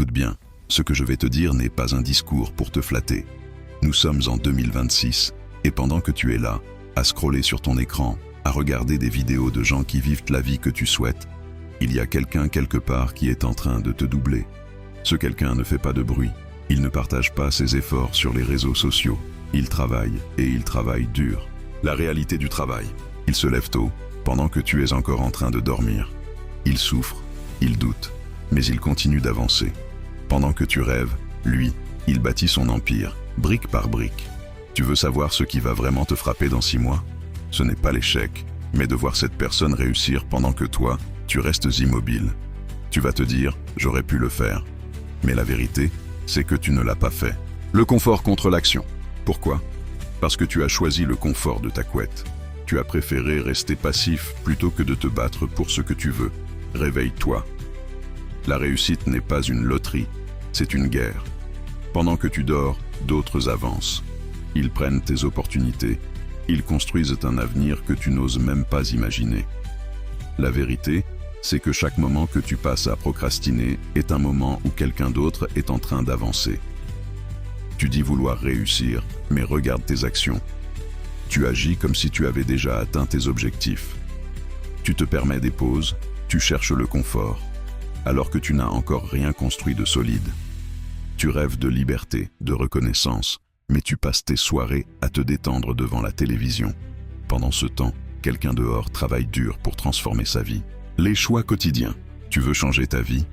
Écoute bien, ce que je vais te dire n'est pas un discours pour te flatter. Nous sommes en 2026, et pendant que tu es là, à scroller sur ton écran, à regarder des vidéos de gens qui vivent la vie que tu souhaites, il y a quelqu'un quelque part qui est en train de te doubler. Ce quelqu'un ne fait pas de bruit, il ne partage pas ses efforts sur les réseaux sociaux. Il travaille, et il travaille dur. La réalité du travail, il se lève tôt, pendant que tu es encore en train de dormir. Il souffre, il doute, mais il continue d'avancer. Pendant que tu rêves, lui, il bâtit son empire, brique par brique. Tu veux savoir ce qui va vraiment te frapper dans 6 mois? Ce n'est pas l'échec, mais de voir cette personne réussir pendant que toi, tu restes immobile. Tu vas te dire, j'aurais pu le faire. Mais la vérité, c'est que tu ne l'as pas fait. Le confort contre l'action. Pourquoi? Parce que tu as choisi le confort de ta couette. Tu as préféré rester passif plutôt que de te battre pour ce que tu veux. Réveille-toi. La réussite n'est pas une loterie, c'est une guerre. Pendant que tu dors, d'autres avancent. Ils prennent tes opportunités. Ils construisent un avenir que tu n'oses même pas imaginer. La vérité, c'est que chaque moment que tu passes à procrastiner est un moment où quelqu'un d'autre est en train d'avancer. Tu dis vouloir réussir, mais regarde tes actions. Tu agis comme si tu avais déjà atteint tes objectifs. Tu te permets des pauses, tu cherches le confort, alors que tu n'as encore rien construit de solide. Tu rêves de liberté, de reconnaissance, mais tu passes tes soirées à te détendre devant la télévision. Pendant ce temps, quelqu'un dehors travaille dur pour transformer sa vie. Les choix quotidiens. Tu veux changer ta vie?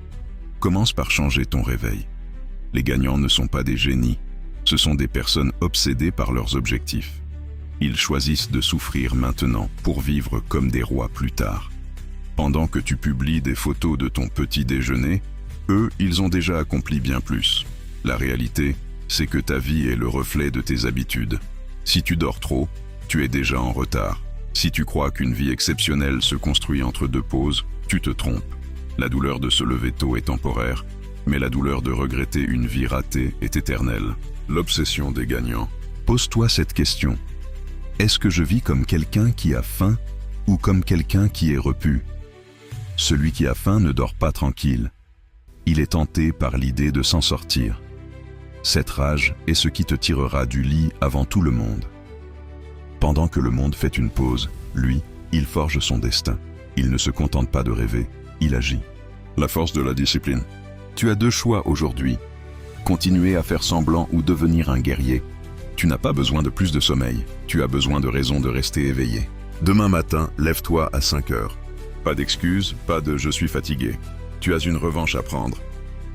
Commence par changer ton réveil. Les gagnants ne sont pas des génies, ce sont des personnes obsédées par leurs objectifs. Ils choisissent de souffrir maintenant pour vivre comme des rois plus tard. Pendant que tu publies des photos de ton petit déjeuner, eux, ils ont déjà accompli bien plus. La réalité, c'est que ta vie est le reflet de tes habitudes. Si tu dors trop, tu es déjà en retard. Si tu crois qu'une vie exceptionnelle se construit entre 2 pauses, tu te trompes. La douleur de se lever tôt est temporaire, mais la douleur de regretter une vie ratée est éternelle. L'obsession des gagnants. Pose-toi cette question. Est-ce que je vis comme quelqu'un qui a faim ou comme quelqu'un qui est repu? Celui qui a faim ne dort pas tranquille. Il est tenté par l'idée de s'en sortir. Cette rage est ce qui te tirera du lit avant tout le monde. Pendant que le monde fait une pause, lui, il forge son destin. Il ne se contente pas de rêver, il agit. La force de la discipline. Tu as 2 choix aujourd'hui. Continuer à faire semblant ou devenir un guerrier. Tu n'as pas besoin de plus de sommeil, tu as besoin de raisons de rester éveillé. Demain matin, lève-toi à 5 heures. Pas d'excuses, pas de « je suis fatigué ». Tu as une revanche à prendre.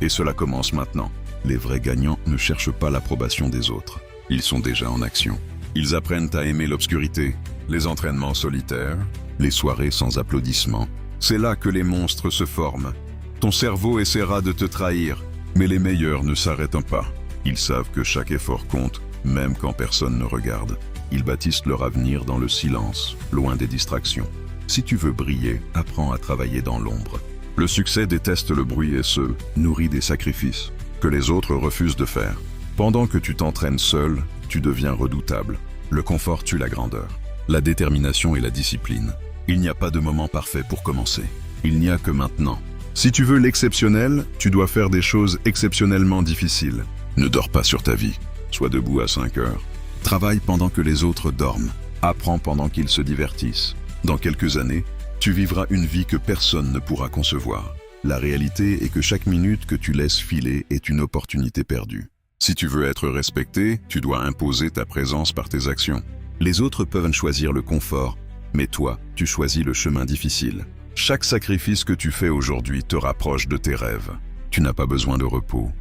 Et cela commence maintenant. Les vrais gagnants ne cherchent pas l'approbation des autres. Ils sont déjà en action. Ils apprennent à aimer l'obscurité, les entraînements solitaires, les soirées sans applaudissements. C'est là que les monstres se forment. Ton cerveau essaiera de te trahir, mais les meilleurs ne s'arrêtent pas. Ils savent que chaque effort compte, même quand personne ne regarde. Ils bâtissent leur avenir dans le silence, loin des distractions. Si tu veux briller, apprends à travailler dans l'ombre. Le succès déteste le bruit et se nourrit des sacrifices que les autres refusent de faire. Pendant que tu t'entraînes seul, tu deviens redoutable. Le confort tue la grandeur, la détermination et la discipline. Il n'y a pas de moment parfait pour commencer. Il n'y a que maintenant. Si tu veux l'exceptionnel, tu dois faire des choses exceptionnellement difficiles. Ne dors pas sur ta vie. Sois debout à 5 heures. Travaille pendant que les autres dorment. Apprends pendant qu'ils se divertissent. Dans quelques années, tu vivras une vie que personne ne pourra concevoir. La réalité est que chaque minute que tu laisses filer est une opportunité perdue. Si tu veux être respecté, tu dois imposer ta présence par tes actions. Les autres peuvent choisir le confort, mais toi, tu choisis le chemin difficile. Chaque sacrifice que tu fais aujourd'hui te rapproche de tes rêves. Tu n'as pas besoin de repos.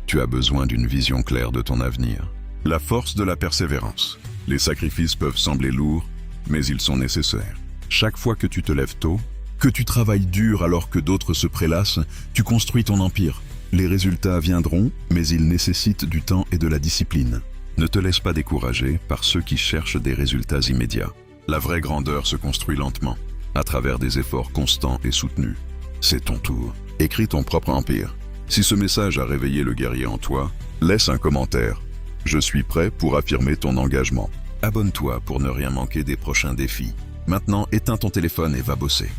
Tu as besoin d'une vision claire de ton avenir. La force de la persévérance. Les sacrifices peuvent sembler lourds, mais ils sont nécessaires. Chaque fois que tu te lèves tôt, que tu travailles dur alors que d'autres se prélassent, tu construis ton empire. Les résultats viendront, mais ils nécessitent du temps et de la discipline. Ne te laisse pas décourager par ceux qui cherchent des résultats immédiats. La vraie grandeur se construit lentement, à travers des efforts constants et soutenus. C'est ton tour. Écris ton propre empire. Si ce message a réveillé le guerrier en toi, laisse un commentaire. Je suis prêt pour affirmer ton engagement. Abonne-toi pour ne rien manquer des prochains défis. Maintenant, éteins ton téléphone et va bosser.